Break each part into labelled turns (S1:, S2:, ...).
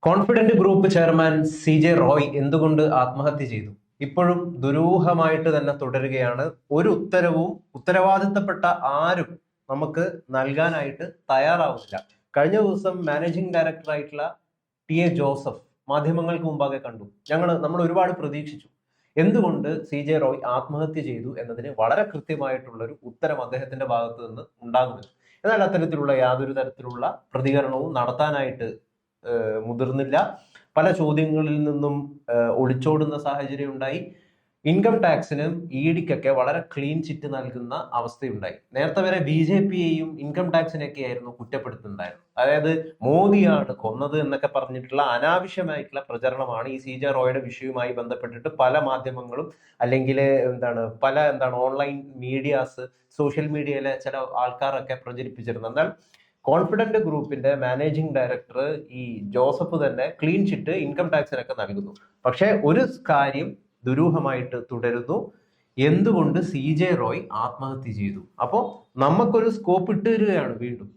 S1: Confident group chairman CJ Roy എന്തുകൊണ്ട് ആത്മഹത്യ ചെയ്തു? ഇപ്പോഴും ദുരൂഹമായിട്ട് തന്നെ തുടരുകയാണ്. ഒരു ഉത്തരവാദിത്തപ്പെട്ട ആരും നമുക്ക് നൽകാനായിട്ട് തയ്യാറാവില്ല. കഴിഞ്ഞ ദിവസം മാനേജിംഗ് ഡയറക്ടർ ആയിട്ടുള്ള TA ജോസഫ് മാധ്യമങ്ങൾക്ക് മുമ്പാകെ കണ്ടു. നമ്മൾ ഒരുപാട് പ്രതീക്ഷിച്ചു. എന്തുകൊണ്ട് CJ റോയ് ആത്മഹത്യ ചെയ്തു എന്നതിന് വളരെ കൃത്യമായിട്ടുള്ള ഒരു ഉത്തരം അദ്ദേഹത്തിന്റെ ഭാഗത്ത് നിന്ന് ഉണ്ടാകുന്നില്ല. എന്നാൽ അത്തരത്തിലുള്ള യാതൊരു തരത്തിലുള്ള പ്രതികരണവും നടത്താനായിട്ട് മുതിർന്നില്ല. പല ചോദ്യങ്ങളിൽ നിന്നും ഒളിച്ചോടുന്ന സാഹചര്യം ഉണ്ടായി. ഇൻകം ടാക്സിനും EDക്കൊക്കെ വളരെ ക്ലീൻ ചിറ്റ് നൽകുന്ന അവസ്ഥയുണ്ടായി. നേരത്തെ വരെ BJPയെയും ഇൻകം ടാക്സിനെയൊക്കെ ആയിരുന്നു കുറ്റപ്പെടുത്തുന്നുണ്ടായിരുന്നു. അതായത് മോദിയാണ് കൊന്നത് എന്നൊക്കെ പറഞ്ഞിട്ടുള്ള അനാവശ്യമായിട്ടുള്ള പ്രചരണമാണ് ഈ CJ റോയുടെ വിഷയവുമായി ബന്ധപ്പെട്ടിട്ട് പല മാധ്യമങ്ങളും അല്ലെങ്കിൽ പല ഓൺലൈൻ മീഡിയാസ്, സോഷ്യൽ മീഡിയയിലെ ചില ആൾക്കാരൊക്കെ പ്രചരിപ്പിച്ചിരുന്നത്. എന്നാൽ കോൺഫിഡന്റ് ഗ്രൂപ്പിന്റെ മാനേജിംഗ് ഡയറക്ടർ ഈ ജോസഫ് തന്നെ ക്ലീൻ ചിറ്റ് ഇൻകം ടാക്സിനൊക്കെ നൽകുന്നു. പക്ഷെ ഒരു കാര്യം ദുരൂഹമായിട്ട് തുടരുന്നു. എന്തുകൊണ്ട് CJ റോയ് ആത്മഹത്യ ചെയ്തു? അപ്പോ നമുക്കൊരു സ്കോപ്പ് ഇട്ട് തരികയാണ് വീണ്ടും.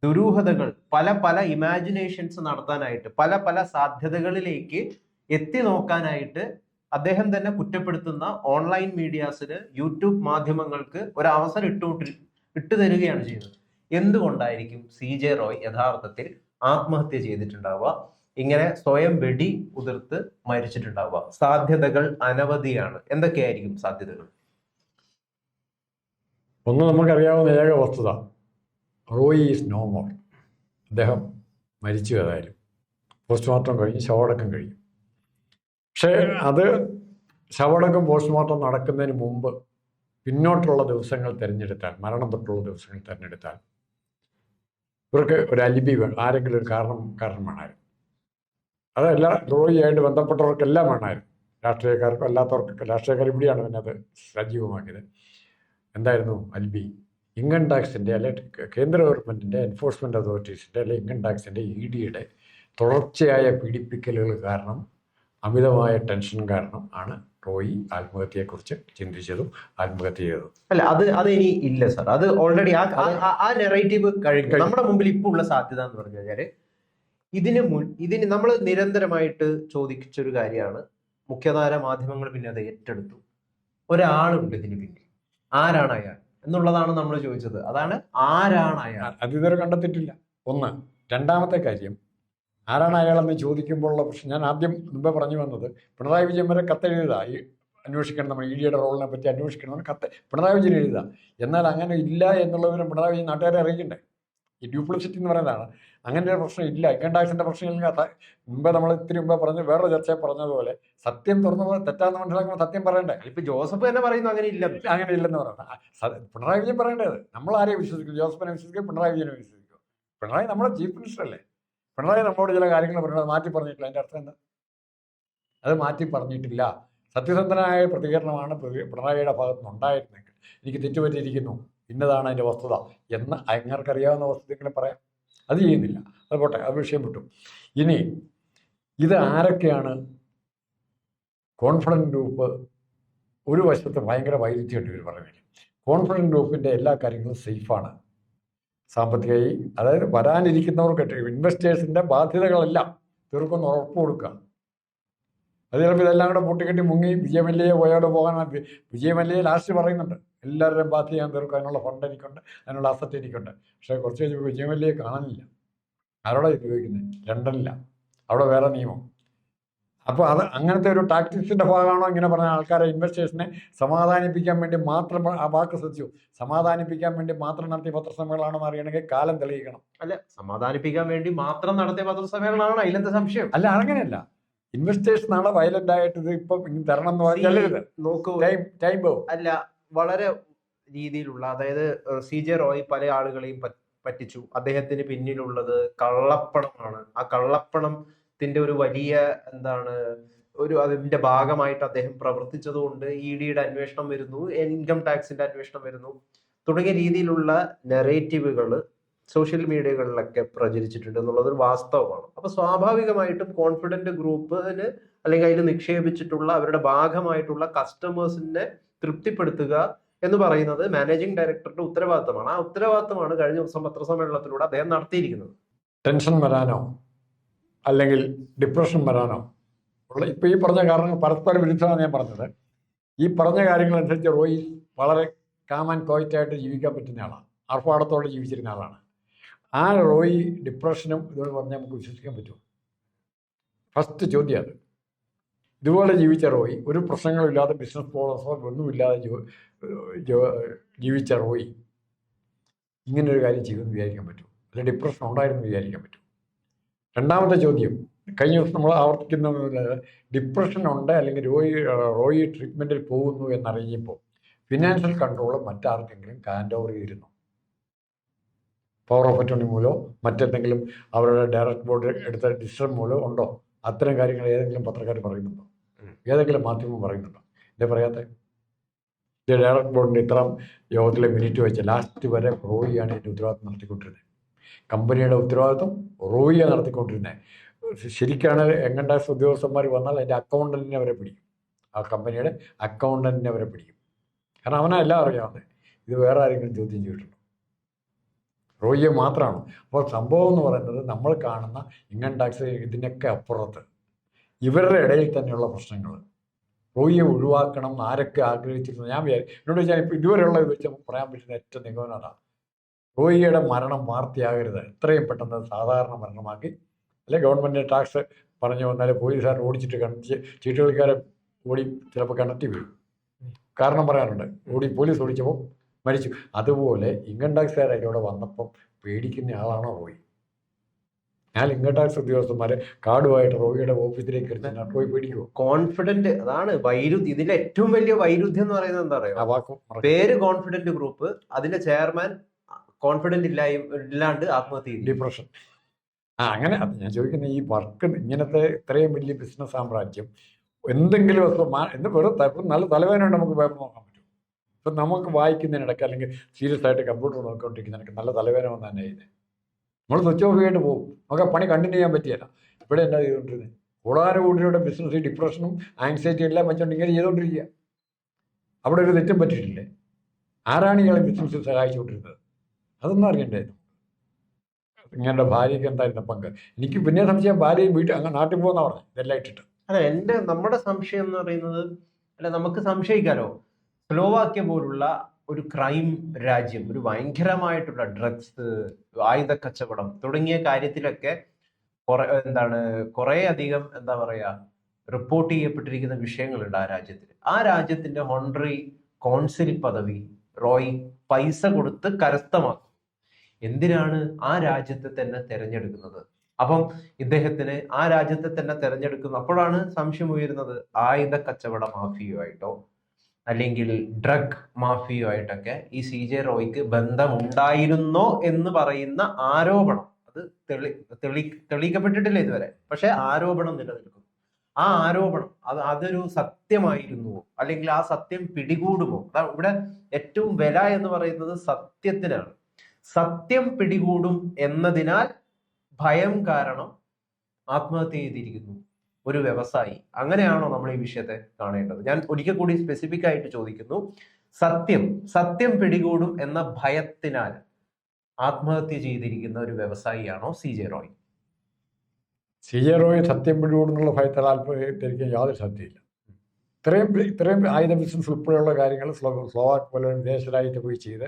S1: ദുരൂഹതകൾ, പല ഇമാജിനേഷൻസ് നടത്താനായിട്ട്, പല സാധ്യതകളിലേക്ക് എത്തി നോക്കാനായിട്ട് അദ്ദേഹം തന്നെ കുറ്റപ്പെടുത്തുന്ന ഓൺലൈൻ മീഡിയാസിന്, യൂട്യൂബ് മാധ്യമങ്ങൾക്ക് ഒരു അവസരം ഇട്ടു തരികയാണ് ചെയ്യുന്നത്. എന്തുകൊണ്ടായിരിക്കും CJ റോയ് യഥാർത്ഥത്തിൽ ആത്മഹത്യ ചെയ്തിട്ടുണ്ടാവുക? ഇങ്ങനെ സ്വയം വെടി ഉതിർത്ത് മരിച്ചിട്ടുണ്ടാവുക? സാധ്യതകൾ അനവധിയാണ്. എന്തൊക്കെയായിരിക്കും സാധ്യതകൾ?
S2: ഒന്ന്, നമുക്കറിയാവുന്ന ഏക വസ്തുത, റോയ് ഈസ് നോ മോർ. അദ്ദേഹം മരിച്ചു. ഏതായാലും പോസ്റ്റ്മോർട്ടം കഴിഞ്ഞ് ശവടക്കം കഴിഞ്ഞു. പക്ഷേ അത് ശവടക്കം പോസ്റ്റ്മോർട്ടം നടക്കുന്നതിന് മുമ്പ് പിന്നോട്ടുള്ള ദിവസങ്ങൾ തിരഞ്ഞെടുത്താൽ, മരണം തൊട്ടുള്ള ദിവസങ്ങൾ തിരഞ്ഞെടുത്താൽ ഇവർക്ക് ഒരു അലിബി വേണം, ആരെങ്കിലും ഒരു കാരണം വേണമായിരുന്നു. അതല്ല, റോയിയായിട്ട് ബന്ധപ്പെട്ടവർക്കെല്ലാം വേണമായിരുന്നു. രാഷ്ട്രീയക്കാർക്കും അല്ലാത്തവർക്കൊക്കെ. രാഷ്ട്രീയക്കാർ ഇവിടെയാണ് പിന്നെ അത് സജീവമാക്കിയത്. എന്തായിരുന്നു അലിബി? ഇൻകം ടാക്സിൻ്റെ അല്ലെ കേന്ദ്ര ഗവൺമെൻറ്റിൻ്റെ എൻഫോഴ്സ്മെൻറ്റ് അതോറിറ്റീസിൻ്റെ അല്ലെ ഇൻകം ടാക്സിൻ്റെ EDയുടെ തുടർച്ചയായ പീഡിപ്പിക്കലുകൾ കാരണം, അമിതമായ ടെൻഷൻ കാരണം ആണ് റോയി ആത്മഹത്യയെക്കുറിച്ച് ചിന്തിച്ചതും ആത്മഹത്യ ചെയ്തതും.
S1: അല്ല, അത് ഇനി ഇല്ല സാർ. അത് ഓൾറെഡി ആ നെറേറ്റീവ് കഴിഞ്ഞു. നമ്മുടെ മുമ്പിൽ ഇപ്പോൾ ഉള്ള സാധ്യത എന്ന് പറഞ്ഞു കഴിഞ്ഞാല് ഇതിന് നമ്മൾ നിരന്തരമായിട്ട് ചോദിച്ചൊരു കാര്യമാണ്. മുഖ്യധാര മാധ്യമങ്ങൾ പിന്നെ അത് ഏറ്റെടുത്തു. ഒരാളുണ്ട് ഇതിന് പിന്നിൽ. ആരാണ് അയാൾ എന്നുള്ളതാണ് നമ്മൾ ചോദിച്ചത്. അതാണ്, ആരാണ് അയാൾ?
S2: അത് ഇതുവരെ കണ്ടെത്തിയിട്ടില്ല. ഒന്ന്. രണ്ടാമത്തെ കാര്യം, ആരാണ് അയാളെന്ന് ചോദിക്കുമ്പോഴുള്ള പ്രശ്നം, ഞാൻ ആദ്യം മുമ്പേ പറഞ്ഞു വന്നത്, പിണറായി വിജയൻ വരെ കത്തെഴുതുക, ഈ അന്വേഷിക്കണം, നമ്മൾ EDയുടെ റോളിനെ പറ്റി അന്വേഷിക്കണമെന്ന് കത്ത് പിണറായി വിജയൻ എഴുതുക. എന്നാൽ അങ്ങനെ ഇല്ല എന്നുള്ളവരും പിണറായി വിജയൻ നാട്ടുകാരെ അറിയിക്കണ്ടേ? ഈ ഡ്യൂപ്ലിസിറ്റി എന്ന് പറയുന്നതാണ്. അങ്ങനെ ഒരു പ്രശ്നം ഇല്ല. ഇൻകം ടാക്സിൻ്റെ പ്രശ്നമില്ല. മുമ്പേ നമ്മൾ ഇത്തിരി മുമ്പേ പറഞ്ഞ് വേറൊരു ചർച്ചയെ പറഞ്ഞതുപോലെ, സത്യം തുറന്നു തെറ്റാന്ന് മനസ്സിലാക്കുമ്പോൾ സത്യം പറയണ്ടേ?
S1: ഇപ്പൊ ജോസഫ് തന്നെ പറയുന്നു അങ്ങനെ
S2: ഇല്ലെന്ന് പറയുന്നത്. പിണറായി വിജയൻ പറയേണ്ടത്. നമ്മൾ ആരെയും വിശ്വസിക്കും? ജോസഫിനെ വിശ്വസിക്കും, പിണറായി വിജയനെ വിശ്വസിക്കും. പിണറായി നമ്മുടെ ചീഫ് മിനിസ്റ്റർ അല്ലേ? പിണറായി നമ്മളോട് ചില കാര്യങ്ങൾ പറയുന്നത് മാറ്റി പറഞ്ഞിട്ടില്ല. അതിൻ്റെ അർത്ഥം എന്താ? അത് മാറ്റി പറഞ്ഞിട്ടില്ല. സത്യസന്ധനായ പ്രതികരണമാണ് പിണറായിയുടെ ഭാഗത്ത് നിന്നുണ്ടായിരുന്നെങ്കിൽ, എനിക്ക് തെറ്റുപറ്റിയിരിക്കുന്നു, ഇന്നതാണ് അതിൻ്റെ വസ്തുത എന്ന് അങ്ങർക്കറിയാവുന്ന വസ്തുതകളെ പറയാം. അത് ചെയ്യുന്നില്ല. അത് പോട്ടെ, അത് വിഷയം വിട്ടു. ഇനി ഇത് ആരൊക്കെയാണ്? കോൺഫിഡൻറ്റ് ഗ്രൂപ്പ് ഒരു വശത്ത് ഭയങ്കര വൈരുദ്ധ്യമായിട്ട് ഇവർ പറയുന്നില്ല. കോൺഫിഡൻറ്റ് ഗ്രൂപ്പിൻ്റെ എല്ലാ കാര്യങ്ങളും സേഫാണ് സാമ്പത്തികമായി. അതായത് വരാനിരിക്കുന്നവർക്ക് ഇൻവെസ്റ്റേഴ്സിൻ്റെ ബാധ്യതകളെല്ലാം തീർക്കൊന്ന് ഉറപ്പ് കൊടുക്കുക. അത് ചിലപ്പോൾ ഇതെല്ലാം കൂടെ പൂട്ടിക്കെട്ടി മുങ്ങി വിജയമല്യയെ പോയോടെ പോകാനാണ്. വിജയമല്യയെ ലാസ്റ്റ് പറയുന്നുണ്ട്, എല്ലാവരുടെയും ബാധ്യത ഞാൻ തീർക്കും, അതിനുള്ള ഫണ്ട് എനിക്കുണ്ട്, അതിനുള്ള അസറ്റ് എനിക്കുണ്ട്. പക്ഷേ കുറച്ച് കഴിഞ്ഞപ്പോൾ വിജയമല്യയെ കാണാനില്ല. ആരോടെ ഉപയോഗിക്കുന്നത്? ലണ്ടനില്ല. അവിടെ വേറെ നിയമം. അപ്പോൾ അത് അങ്ങനത്തെ ഒരു ടാക്ടിക്സിൻ്റെ ഭാഗമാണോ ഇങ്ങനെ പറഞ്ഞ ആൾക്കാരെ, ഇൻവെസ്റ്റേഴ്സിനെ സമാധാനിപ്പിക്കാൻ വേണ്ടി മാത്രം, ആ വാക്ക് ശ്രദ്ധിച്ചു, സമാധാനിപ്പിക്കാൻ വേണ്ടി മാത്രം നടത്തിയ പത്രസമ്മേളനമാണെന്ന് അറിയണമെങ്കിൽ കാലം തെളിയിക്കണം.
S1: അല്ല, സമാധാനിപ്പിക്കാൻ വേണ്ടി മാത്രം നടത്തിയ പത്രസമ്മേളനമാണ്, അതിലെന്താ സംശയം?
S2: അല്ല, അങ്ങനെയല്ല. ഇൻവെസ്റ്റേഴ്സ് നാളെ വയലന്റ് ആയിട്ട് ഇത് ഇപ്പം തരണം എന്ന് പറഞ്ഞാൽ
S1: നോക്കൂ, അല്ല, വളരെ രീതിയിലുള്ള, അതായത് CJ റോയ് പല ആളുകളെയും പറ്റിച്ചു. അദ്ദേഹത്തിന് പിന്നിലുള്ളത് കള്ളപ്പണമാണ്. ആ കള്ളപ്പണത്തിന്റെ ഒരു വലിയ അതിന്റെ ഭാഗമായിട്ട് അദ്ദേഹം പ്രവർത്തിച്ചത് കൊണ്ട് EDയുടെ അന്വേഷണം വരുന്നു, ഇൻകം ടാക്സിന്റെ അന്വേഷണം വരുന്നു, തുടങ്ങിയ രീതിയിലുള്ള നെറേറ്റീവുകൾ സോഷ്യൽ മീഡിയകളിലൊക്കെ പ്രചരിച്ചിട്ടുണ്ട് എന്നുള്ളത് ഒരു വാസ്തവമാണ്. അപ്പൊ സ്വാഭാവികമായിട്ടും കോൺഫിഡന്റ് ഗ്രൂപ്പിന് അല്ലെങ്കിൽ അതിൽ നിക്ഷേപിച്ചിട്ടുള്ള അവരുടെ ഭാഗമായിട്ടുള്ള കസ്റ്റമേഴ്സിനെ തൃപ്തിപ്പെടുത്തുക എന്ന് പറയുന്നത് മാനേജിംഗ് ഡയറക്ടറുടെ ഉത്തരവാദിത്തമാണ്. ആ ഉത്തരവാദിത്തമാണ് കഴിഞ്ഞ ദിവസം പത്രസമ്മേളനത്തിലൂടെ അദ്ദേഹം നടത്തിയിരിക്കുന്നത്.
S2: ടെൻഷൻ വരാനോ അല്ലെങ്കിൽ ഡിപ്രഷൻ വരാനോ ഉള്ള ഇപ്പോൾ ഈ പറഞ്ഞ കാരണങ്ങൾ പരസ്പര വിരുദ്ധമാണ് ഞാൻ പറഞ്ഞത്. ഈ പറഞ്ഞ കാര്യങ്ങളനുസരിച്ച് റോയി വളരെ കാം ആൻഡ് ക്വയറ്റായിട്ട് ജീവിക്കാൻ പറ്റുന്ന ആളാണ്, ആർഭാടത്തോടെ ജീവിച്ചിരുന്ന ആളാണ്. ആ റോയി ഡിപ്രഷനും ഇതുപോലെ പറഞ്ഞാൽ നമുക്ക് വിശ്വസിക്കാൻ പറ്റുമോ? ഫസ്റ്റ് ചോദ്യം അത്. ഇതുപോലെ ജീവിച്ച റോയി, ഒരു പ്രശ്നങ്ങളില്ലാതെ ബിസിനസ് പ്രോബ്ലംസോ ഒന്നുമില്ലാതെ ജീവിച്ച റോയി ഇങ്ങനൊരു കാര്യം ചെയ്യുമെന്ന് വിചാരിക്കാൻ പറ്റുമോ? അല്ലെങ്കിൽ ഡിപ്രഷൻ ഉണ്ടായിരുന്നു വിചാരിക്കാൻ പറ്റുമോ? രണ്ടാമത്തെ ചോദ്യം, കഴിഞ്ഞ ദിവസം നമ്മൾ ആവർത്തിക്കുന്ന ഡിപ്രഷൻ ഉണ്ട് അല്ലെങ്കിൽ റോയി ട്രീറ്റ്മെൻറ്റിൽ പോകുന്നു എന്നറിഞ്ഞപ്പോൾ ഫിനാൻഷ്യൽ കൺട്രോൾ മറ്റാർക്കെങ്കിലും ഹാൻഡ് ഓവർ ചെയ്തിരുന്നു? പവർ ഓഫ് അറ്റോർണി മൂലമോ മറ്റെന്തെങ്കിലും അവരുടെ ഡയറക്റ്റ് ബോർഡ് എടുത്ത ഡിസിഷൻ മൂലമോ ഉണ്ടോ? അത്തരം കാര്യങ്ങൾ ഏതെങ്കിലും പത്രക്കാർ പറയുന്നുണ്ടോ? ഏതെങ്കിലും മാധ്യമം പറയുന്നുണ്ടോ? ഇതേ പറയാത്ത ഇത് ഡയറക്റ്റ് ബോർഡിൻ്റെ ഇത്രം യോഗത്തിലെ മിനിറ്റ് വെച്ച് ലാസ്റ്റ് വരെ റോയിയാണ് ഇതിൻ്റെ ഉത്തരവാദിത്വം നടത്തിക്കൊണ്ടിരുന്നത്. കമ്പനിയുടെ ഉത്തരവാദിത്വം റോയിയാണ് നടത്തിക്കൊണ്ടിരുന്നത്. ശരിക്കാണ് ഇൻകം ടാക്സ് ഉദ്യോഗസ്ഥന്മാർ വന്നാൽ അതിൻ്റെ അക്കൗണ്ടൻറ്റിനെ അവരെ പിടിക്കും, ആ കമ്പനിയുടെ അക്കൗണ്ടൻറ്റിനെ അവരെ പിടിക്കും. കാരണം അവനെല്ലാം അറിയാവുന്നത്. ഇത് വേറെ ആരെങ്കിലും ചോദ്യം ചെയ്തിട്ടുണ്ടോ? റോയിയെ മാത്രമാണ്. അപ്പോൾ സംഭവം എന്ന് പറയുന്നത് നമ്മൾ കാണുന്ന ഇൻകം ടാക്സ് ഇതിനൊക്കെ അപ്പുറത്ത് ഇവരുടെ ഇടയിൽ തന്നെയുള്ള പ്രശ്നങ്ങൾ. റോയിയെ ഒഴിവാക്കണം എന്ന് ആരൊക്കെ ആഗ്രഹിച്ചിരുന്നു? ഞാൻ എന്നോട് വെച്ചാൽ ഇപ്പോൾ ഇതുവരെയുള്ള വെച്ച് പറയാൻ പറ്റുന്ന ഏറ്റവും നിഗമനം അതാണ്. റോയിയുടെ മരണം വാർത്തയാകരുത്, എത്രയും പെട്ടെന്ന് സാധാരണ മരണമാക്കി, അല്ലെങ്കിൽ ഗവൺമെൻറ് ടാക്സ് പറഞ്ഞു വന്നാൽ പോലീസുകാർ ഓടിച്ചിട്ട് ചീട്ട് കളിക്കാരെ ഓടി ചിലപ്പോൾ കിണറ്റി വീഴും. കാരണം പറയാനുണ്ട്, പോലീസ് ഓടിച്ചപ്പോൾ മരിച്ചു. അതുപോലെ ഇൻകം ടാക്സുകാർ അതിലൂടെ വന്നപ്പം പേടിക്കുന്ന ആളാണോ റോയി? ഞാൻ ഇൻകം ടാക്സ് ഉദ്യോഗസ്ഥന്മാരെ കാർഡുമായിട്ട് റോയിയുടെ ഓഫീസിലേക്ക് എടുത്താൽ റോയി പേടിക്കുമോ?
S1: കോൺഫിഡന്റ്, അതാണ് വൈരുദ്ധ്യം. ഇതിന്റെ ഏറ്റവും വലിയ വൈരുദ്ധ്യം എന്ന് പറയുന്നത് എന്താ പറയുക? പേര് കോൺഫിഡന്റ് ഗ്രൂപ്പ്, അതിന്റെ ചെയർമാൻ കോൺഫിഡന്റ് ഇല്ലാണ്ട് ആത്മഹത്യ ചെയ്തു.
S2: ഡിപ്രഷൻ. അങ്ങനെ ഞാൻ ചോദിക്കുന്നത്, ഈ വർക്ക് ഇങ്ങനത്തെ ഇത്രയും വലിയ ബിസിനസ് സാമ്രാജ്യം എന്തെങ്കിലും എന്ന് വെറുതെ നല്ല തലവേദന നമുക്ക് പേപ്പർ നോക്കാൻ പറ്റും. ഇപ്പം നമുക്ക് വായിക്കുന്നതിനിടയ്ക്ക് അല്ലെങ്കിൽ സീരിയസ് ആയിട്ട് കമ്പ്യൂട്ടർ നോക്കിക്കൊണ്ടിരിക്കുന്നതിനൊക്കെ നല്ല തലവേദന വന്ന് തന്നെ ചെയ്യുന്നത്. നമ്മൾ സ്വിച്ച് ഓഫ് ചെയ്തിട്ട് പോകും, നമുക്ക് പണി കണ്ടിന്യൂ ചെയ്യാൻ പറ്റിയല്ല. ഇവിടെ എന്താ ചെയ്തുകൊണ്ടിരുന്നത്? കൂടാരകൂടിയുടെ ബിസിനസ് ഡിപ്രഷനും ആങ്സൈറ്റി എല്ലാം വെച്ചുകൊണ്ട് ഇങ്ങനെ ചെയ്തുകൊണ്ടിരിക്കുക. അവിടെ ഒരു തെറ്റും പറ്റിയിട്ടില്ലേ? ആരാണ് ഇയാളെ ബിസിനസ്സിൽ സഹായിച്ചുകൊണ്ടിരുന്നത്? അതൊന്നും അറിയണ്ടേ? ഇങ്ങനെ ഭാര്യയ്ക്ക് എന്തായിരുന്നു പങ്ക്? എനിക്ക് പിന്നെ സംശയം, ഭാര്യയും വീട്ടിൽ അങ്ങ് നാട്ടിൽ പോകുന്ന പറഞ്ഞു ഇതെല്ലാം ഇട്ടിട്ട്.
S1: അല്ല, നമ്മുടെ സംശയം എന്ന് പറയുന്നത്, അല്ല നമുക്ക് സംശയിക്കാലോ, സ്ലോവാക്യ പോലുള്ള ഒരു ക്രൈം രാജ്യം, ഒരു ഭയങ്കരമായിട്ടുള്ള ഡ്രഗ്സ്, ആയുധ കച്ചവടം തുടങ്ങിയ കാര്യത്തിലൊക്കെ കുറെ അധികം എന്താ പറയാ റിപ്പോർട്ട് ചെയ്യപ്പെട്ടിരിക്കുന്ന വിഷയങ്ങളുണ്ട് ആ രാജ്യത്തിൽ. ആ രാജ്യത്തിന്റെ ഹോണററി കോൺസിൽ പദവി റോയ് പൈസ കൊടുത്ത് കരസ്ഥമാക്കും. എന്തിനാണ് ആ രാജ്യത്തെ തന്നെ തെരഞ്ഞെടുക്കുന്നത്? അപ്പം ഇദ്ദേഹത്തിന് ആ രാജ്യത്തെ തന്നെ തെരഞ്ഞെടുക്കുന്നു. അപ്പോഴാണ് സംശയം ഉയരുന്നത്, ആയുധ കച്ചവട മാഫിയുമായിട്ടോ അല്ലെങ്കിൽ ഡ്രഗ് മാഫിയുമായിട്ടൊക്കെ ഈ CJ റോയ്ക്ക് ബന്ധമുണ്ടായിരുന്നോ എന്ന് പറയുന്ന ആരോപണം, അത് തെളിയിക്കപ്പെട്ടിട്ടില്ല ഇതുവരെ, പക്ഷെ ആരോപണം നിലനിൽക്കുന്നു. ആ ആരോപണം അതൊരു സത്യമായിരുന്നുവോ, അല്ലെങ്കിൽ ആ സത്യം പിടികൂടുമോ? ഇവിടെ ഏറ്റവും വില എന്ന് പറയുന്നത് സത്യത്തിനാണ്. സത്യം പിടികൂടും എന്നതിനാൽ ഭയം കാരണം ആത്മഹത്യ ചെയ്തിരിക്കുന്നു ഒരു വ്യവസായി. അങ്ങനെയാണോ നമ്മൾ ഈ വിഷയത്തെ കാണേണ്ടത്? ഞാൻ ഒരിക്കൽ കൂടി സ്പെസിഫിക് ആയിട്ട് ചോദിക്കുന്നു, സത്യം പിടികൂടും എന്ന ഭയത്തിനാൽ ആത്മഹത്യ ചെയ്തിരിക്കുന്ന ഒരു വ്യവസായിയാണോ CJ റോയ്?
S2: CJ റോയ് സത്യം പിടികൂടുന്നുള്ള ഭയത്തിൽ ആത്മഹത്യക്ക് യാതൊരു സാധ്യതയില്ല. ഇത്രയും ആയുധ ബിസിനസ് ഉൾപ്പെടെയുള്ള കാര്യങ്ങൾ സ്ലോവാക്ക് പോലെ വിദേശ രാജ്യത്ത് പോയി ചെയ്ത്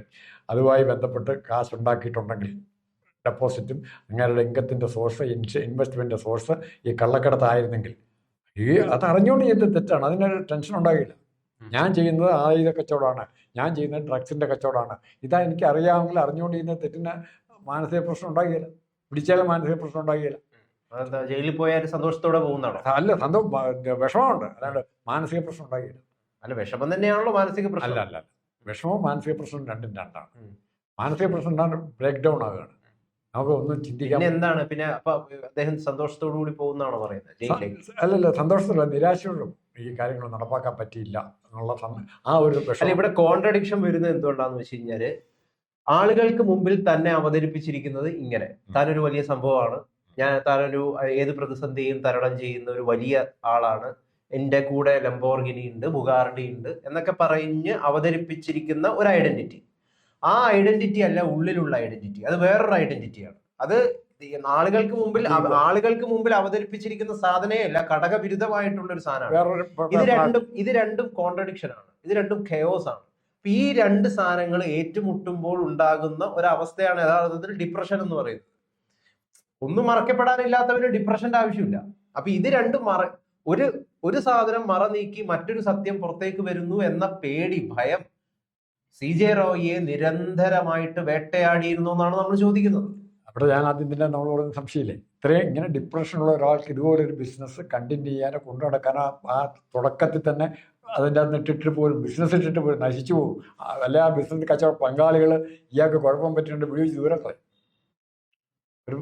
S2: അതുമായി ബന്ധപ്പെട്ട് കാശ് ഉണ്ടാക്കിയിട്ടുണ്ടെങ്കിൽ, ഡെപ്പോസിറ്റും അങ്ങനെയുള്ള ഇൻകത്തിൻ്റെ സോഴ്സ്, ഇൻവെസ്റ്റ്മെൻറ്റിൻ്റെ സോഴ്സ് ഈ കള്ളക്കടത്തായിരുന്നെങ്കിൽ, അത് അറിഞ്ഞുകൊണ്ട് ചെയ്ത തെറ്റാണ്, അതിനൊരു ടെൻഷൻ ഉണ്ടാകില്ല. ഞാൻ ചെയ്യുന്നത് ആയുധ കച്ചവടമാണ്, ഞാൻ ചെയ്യുന്നത് ഡ്രഗ്സിൻ്റെ കച്ചവടമാണ്, ഇതാ എനിക്ക് അറിയാമെങ്കിൽ അറിഞ്ഞുകൊണ്ട് ചെയ്യുന്ന തെറ്റിന് മാനസിക പ്രശ്നം ഉണ്ടാകില്ല, പിടിച്ചാലും മാനസിക പ്രശ്നം ഉണ്ടാകില്ല.
S1: ജയിലിൽ പോയാൽ സന്തോഷത്തോടെ പോകുന്നതാണോ?
S2: അല്ല, വിഷമമുണ്ട്, അല്ലാണ്ട് മാനസിക പ്രശ്നം ഉണ്ടാകില്ല.
S1: അല്ല, വിഷമം തന്നെയാണല്ലോ മാനസിക പ്രശ്നം.
S2: അല്ല, വിഷമവും മാനസിക പ്രശ്നവും രണ്ടാണ്. മാനസിക പ്രശ്നം ബ്രേക്ക് ഡൗൺ ആകുകയാണ്, നമുക്ക് ഒന്നും ചിന്തിക്കാൻ.
S1: എന്താണ് പിന്നെ അപ്പൊ അദ്ദേഹം സന്തോഷത്തോടു കൂടി പോകുന്നതാണോ പറയുന്നത്?
S2: അല്ലല്ല, സന്തോഷത്തോടെ നിരാശയോടും ഈ കാര്യങ്ങൾ നടപ്പാക്കാൻ പറ്റിയില്ല എന്നുള്ള ആ ഒരു
S1: പ്രശ്നം. ഇവിടെ കോൺട്രഡിക്ഷൻ വരുന്നത് എന്തുകൊണ്ടാന്ന് വെച്ച് കഴിഞ്ഞാല്, ആളുകൾക്ക് മുമ്പിൽ തന്നെ അവതരിപ്പിച്ചിരിക്കുന്നത് ഇങ്ങനെ, താനൊരു വലിയ സംഭവമാണ്, താനൊരു ഏത് പ്രതിസന്ധിയും തരണം ചെയ്യുന്ന ഒരു വലിയ ആളാണ്, എൻ്റെ കൂടെ ലംബോർഗിനി ഉണ്ട്, ബുഗാർഡി ഉണ്ട് എന്നൊക്കെ പറഞ്ഞ് അവതരിപ്പിച്ചിരിക്കുന്ന ഒരു ഐഡന്റിറ്റി. ആ ഐഡന്റിറ്റി അല്ല ഉള്ളിലുള്ള ഐഡന്റിറ്റി, അത് വേറൊരു ഐഡന്റിറ്റിയാണ്. അത് ആളുകൾക്ക് മുമ്പിൽ അവതരിപ്പിച്ചിരിക്കുന്ന സാധനയല്ല, ഘടകവിരുദ്ധമായിട്ടുള്ള ഒരു സാധനമാണ്.
S2: വേറൊരു
S1: ഇത് രണ്ടും കോൺട്രഡിക്ഷൻ ആണ്, ഇത് രണ്ടും കെയോസ് ആണ്. അപ്പൊ ഈ രണ്ട് സാധനങ്ങൾ ഏറ്റുമുട്ടുമ്പോൾ ഉണ്ടാകുന്ന ഒരവസ്ഥയാണ് യഥാർത്ഥത്തിൽ ഡിപ്രഷൻ എന്ന് പറയുന്നത്. ഒന്നും മറക്കപ്പെടാനില്ലാത്തവന് ഡിപ്രഷന്റെ ആവശ്യമില്ല. അപ്പൊ ഇത് രണ്ടും ഒരു സാധനം മറ നീക്കി മറ്റൊരു സത്യം പുറത്തേക്ക് വരുന്നു എന്ന പേടി, ഭയം CJ റോയിയെ നിരന്തരമായിട്ട് വേട്ടയാടിയിരുന്നു എന്നാണ് നമ്മൾ ചോദിക്കുന്നത്.
S2: അവിടെ ഞാൻ ആദ്യം തന്നെ നമ്മളോട് സംശയമില്ലേ, ഇത്രയും ഇങ്ങനെ ഡിപ്രഷനുള്ള ഒരാൾക്ക് ഇതുപോലൊരു ബിസിനസ് കണ്ടിന്യൂ ചെയ്യാനോ കൊണ്ടു നടക്കാനോ ആ തുടക്കത്തിൽ തന്നെ അതിൻ്റെ അകത്ത് ഇട്ടിട്ട് പോലും ബിസിനസ് ഇട്ടിട്ട് പോലും നശിച്ചു പോകും. അല്ലെ ആ ബിസിനസ് കച്ചവട പങ്കാളികൾ ഇയാൾക്ക് കുഴപ്പം പറ്റിയിട്ട് വിളിച്ച് ദൂരക്കളെ. ഒരു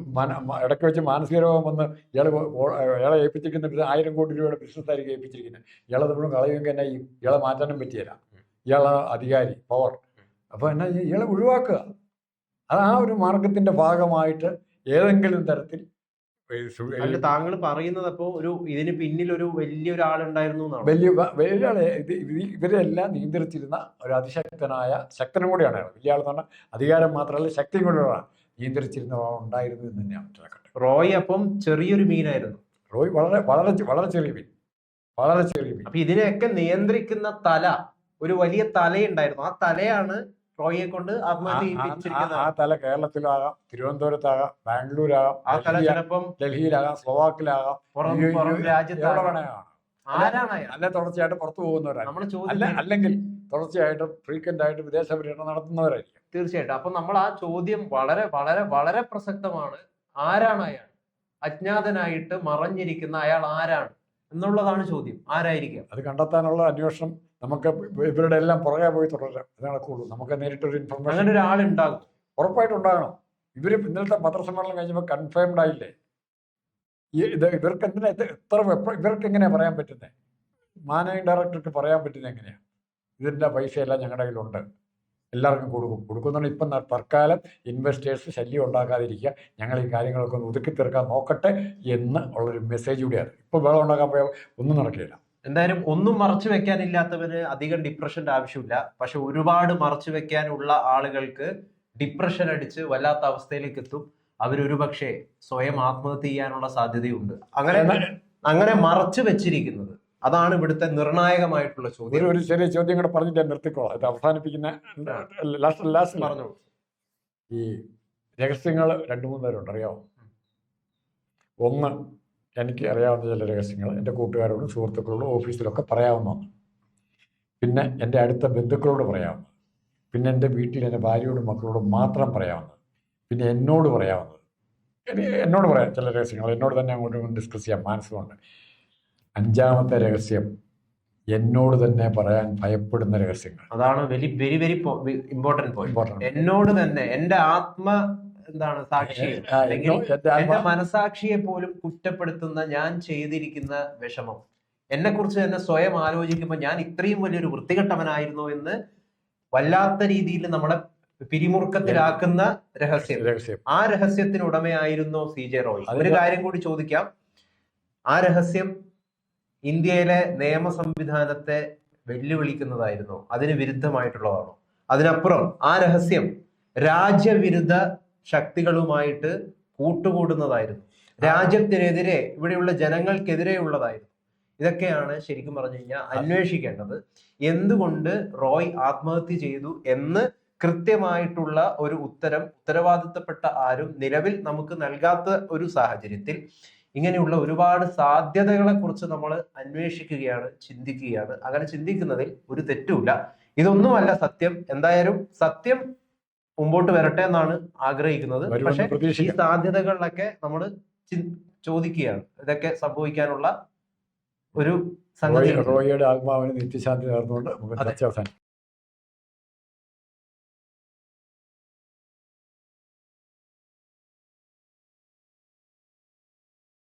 S2: ഇടയ്ക്ക് വെച്ച് മാനസിക രോഗം വന്ന് ഇയാളെ ഏൽപ്പിച്ചിരിക്കുന്ന 1000 കോടി രൂപയുടെ ബിസിനസ് ആയിരിക്കും ഏൽപ്പിച്ചിരിക്കുന്നത്. ഇയാളെ നമ്മള് കളയുമെങ്കിൽ തന്നെ ഇയാളെ മാറ്റാനും പറ്റിയല്ല, ഇയാളെ അധികാരി പവർ. അപ്പോൾ എന്നാ ഇയാളെ ഒഴിവാക്കുക. അത് ആ ഒരു മാർഗത്തിന്റെ ഭാഗമായിട്ട് ഏതെങ്കിലും തരത്തിൽ
S1: താങ്കൾ പറയുന്നത് അപ്പോ ഇതിന് പിന്നിൽ ഒരു വലിയൊരാളുണ്ടായിരുന്നു,
S2: വലിയ ആളെ ഇവരെല്ലാം നിയന്ത്രിച്ചിരുന്ന ഒരു അതിശക്തനായ ശക്തനും കൂടിയാണ്. വലിയ ആളെന്ന് പറഞ്ഞാൽ അധികാരം മാത്രമല്ല ശക്തിയും കൂടിയാണ് നിയന്ത്രിച്ചിരുന്ന ഉണ്ടായിരുന്നു എന്ന് തന്നെയാണ് മനസ്സിലാക്കട്ടെ.
S1: റോയ് അപ്പം ചെറിയൊരു മീനായിരുന്നു.
S2: റോയ് വളരെ വളരെ വളരെ ചെറിയ മീൻ, വളരെ ചെറിയ മീൻ.
S1: അപ്പൊ ഇതിനെയൊക്കെ നിയന്ത്രിക്കുന്ന ഒരു വലിയ തലയുണ്ടായിരുന്നു. ആ തലയാണ് റോയിയെ കൊണ്ട് ആത്മഹത്യ.
S2: ആ തല കേരളത്തിലാകാം, തിരുവനന്തപുരത്താകാം, ബാംഗ്ലൂരാകാം,
S1: ആ തല ചിലപ്പം
S2: ഡൽഹിയിലാകാം, സ്ലോവാക്കിലാകാം, അല്ലെ തുടർച്ചയായിട്ട് പുറത്തു പോകുന്നവരാണ്, അല്ലെങ്കിൽ തുടർച്ചയായിട്ട് ഫ്രീക്വന്റ് ആയിട്ട് വിദേശ പര്യടനം നടത്തുന്നവരായിരിക്കും.
S1: തീർച്ചയായിട്ടും. അപ്പൊ നമ്മൾ ആ ചോദ്യം വളരെ വളരെ വളരെ പ്രസക്തമാണ്. ആരാണ് അയാൾ? അജ്ഞാതനായിട്ട് മറഞ്ഞിരിക്കുന്ന അയാൾ ആരാണ് എന്നുള്ളതാണ് ചോദ്യം. ആരായിരിക്കും?
S2: അത് കണ്ടെത്താനുള്ള അന്വേഷണം നമുക്ക് ഇവരുടെ എല്ലാം പുറകെ പോയി തുടരാം. അതാണ് കൂടുതൽ നമുക്ക് നേരിട്ടൊരു ഇൻഫർമേഷൻ.
S1: അങ്ങനെ ഒരാളുണ്ടാകും,
S2: ഉറപ്പായിട്ടും ഉണ്ടാകണം. ഇന്നലത്തെ പത്രസമ്മേളനം കഴിഞ്ഞപ്പോൾ കൺഫേംഡ് ആയില്ലേ ഇവർക്ക് എന്തിനാ ഇവർക്ക് എങ്ങനെയാ പറയാൻ പറ്റുന്നത്? മാനേജിംഗ് ഡയറക്ടർക്ക് പറയാൻ പറ്റുന്നത് എങ്ങനെയാ? ഇതിൻ്റെ പൈസയെല്ലാം ഞങ്ങളുടെ കയ്യിലുണ്ട്, എല്ലാവർക്കും കൊടുക്കുന്നുണ്ട്. ഇപ്പം തൽക്കാലം ഇൻവെസ്റ്റേഴ്സ് ശല്യം ഉണ്ടാക്കാതിരിക്കുക, ഞങ്ങൾ ഈ കാര്യങ്ങളൊക്കെ ഒന്ന് ഒതുക്കി തീർക്കാൻ നോക്കട്ടെ എന്ന് ഉള്ളൊരു മെസ്സേജ് കൂടിയാണ്. ഇപ്പോൾ വെള്ളം ഉണ്ടാക്കാൻ പോയാൽ ഒന്നും നടക്കില്ല.
S1: എന്തായാലും ഒന്നും മറച്ചു വെക്കാനില്ലാത്തവന് അധികം ഡിപ്രഷന്റെ ആവശ്യമില്ല. പക്ഷെ ഒരുപാട് മറച്ചു വെക്കാനുള്ള ആളുകൾക്ക് ഡിപ്രഷൻ അടിച്ച് വല്ലാത്ത അവസ്ഥയിലേക്ക് എത്തും. അവരൊരു പക്ഷേ സ്വയം ആത്മഹത്യ ചെയ്യാനുള്ള സാധ്യതയുണ്ട്. അങ്ങനെ മറച്ചു വെച്ചിരിക്കുന്നത് അതാണ് ഇവിടുത്തെ നിർണായകമായിട്ടുള്ള ചോദ്യം.
S2: ഒരു ചെറിയ ചോദ്യം കൂടെ പറഞ്ഞിട്ട് ഞാൻ നിർത്തിക്കോളാം, ഇത് അവസാനിപ്പിക്കുന്ന ലാസ്റ്റ് പറഞ്ഞു. ഈ രഹസ്യങ്ങൾ 2-3 പേരുണ്ട്, അറിയാമോ? ഒന്ന്, എനിക്ക് അറിയാവുന്ന ചില രഹസ്യങ്ങൾ എൻ്റെ കൂട്ടുകാരോടും സുഹൃത്തുക്കളോടും ഓഫീസിലൊക്കെ പറയാവുന്നതാണ്. പിന്നെ എൻ്റെ അടുത്ത ബന്ധുക്കളോട് പറയാവുന്നത്. പിന്നെ എൻ്റെ വീട്ടിൽ എൻ്റെ ഭാര്യയോടും മക്കളോടും മാത്രം പറയാവുന്നത്. പിന്നെ എന്നോട് പറയാവുന്നത്. എന്നോട് പറയാം ചില രഹസ്യങ്ങൾ, എന്നോട് തന്നെ അങ്ങോട്ടും ഡിസ്കസ് ചെയ്യാൻ മനസ്സുകൊണ്ട്. 5ാമത്തെ രഹസ്യം, എന്നോട് തന്നെ പറയാൻ ഭയപ്പെടുന്ന രഹസ്യങ്ങൾ.
S1: അതാണ് very very very important point. എന്നോട് തന്നെ, എൻ്റെ സാക്ഷി, എന്റെ മനസാക്ഷിയെ പോലും കുറ്റപ്പെടുത്തുന്ന, ഞാൻ ചെയ്തിരിക്കുന്ന വിഷമം, എന്നെ കുറിച്ച് തന്നെ സ്വയം ആലോചിക്കുമ്പോൾ ഞാൻ ഇത്രയും വലിയൊരു വൃത്തികെട്ടവനായിരുന്നു എന്ന് വല്ലാത്ത രീതിയിൽ നമ്മളെ പിരിമുറുക്കത്തിലാക്കുന്ന രഹസ്യം. ആ രഹസ്യത്തിന് ഉടമയായിരുന്നു CJ റോയ്. ഒരു കാര്യം കൂടി ചോദിക്കാം, ആ രഹസ്യം ഇന്ത്യയിലെ നിയമ സംവിധാനത്തെ വെല്ലുവിളിക്കുന്നതായിരുന്നോ? അതിന് വിരുദ്ധമായിട്ടുള്ളതാണോ? അതിനപ്പുറം ആ രഹസ്യം രാജ്യവിരുദ്ധ ശക്തികളുമായിട്ട് കൂട്ടുകൂടുന്നതായിരുന്നു, രാജ്യത്തിനെതിരെ, ഇവിടെയുള്ള ജനങ്ങൾക്കെതിരെയുള്ളതായിരുന്നു. ഇതൊക്കെയാണ് ശരിക്കും പറഞ്ഞു കഴിഞ്ഞാൽ അന്വേഷിക്കേണ്ടത്. എന്തുകൊണ്ട് റോയ് ആത്മഹത്യ ചെയ്തു എന്ന് കൃത്യമായിട്ടുള്ള ഒരു ഉത്തരവാദിത്തപ്പെട്ട ആരും നിലവിൽ നമുക്ക് നൽകാത്ത ഒരു സാഹചര്യത്തിൽ ഇങ്ങനെയുള്ള ഒരുപാട് സാധ്യതകളെ കുറിച്ച് നമ്മൾ അന്വേഷിക്കുകയാണ്, ചിന്തിക്കുകയാണ്. അങ്ങനെ ചിന്തിക്കുന്നതിൽ ഒരു തെറ്റുമില്ല. ഇതൊന്നുമല്ല സത്യം. എന്തായാലും സത്യം മുമ്പോട്ട് വരട്ടെ എന്നാണ് ആഗ്രഹിക്കുന്നത്. പക്ഷെ ഈ സാധ്യതകളിലൊക്കെ നമ്മൾ ചോദിക്കുകയാണ്. ഇതൊക്കെ സംഭവിക്കാനുള്ള ഒരു സംഗതി.
S2: റോയിയുടെ ആത്മാവിന് നിത്യശാന്തി നേർന്നുകൊണ്ട് നമുക്ക്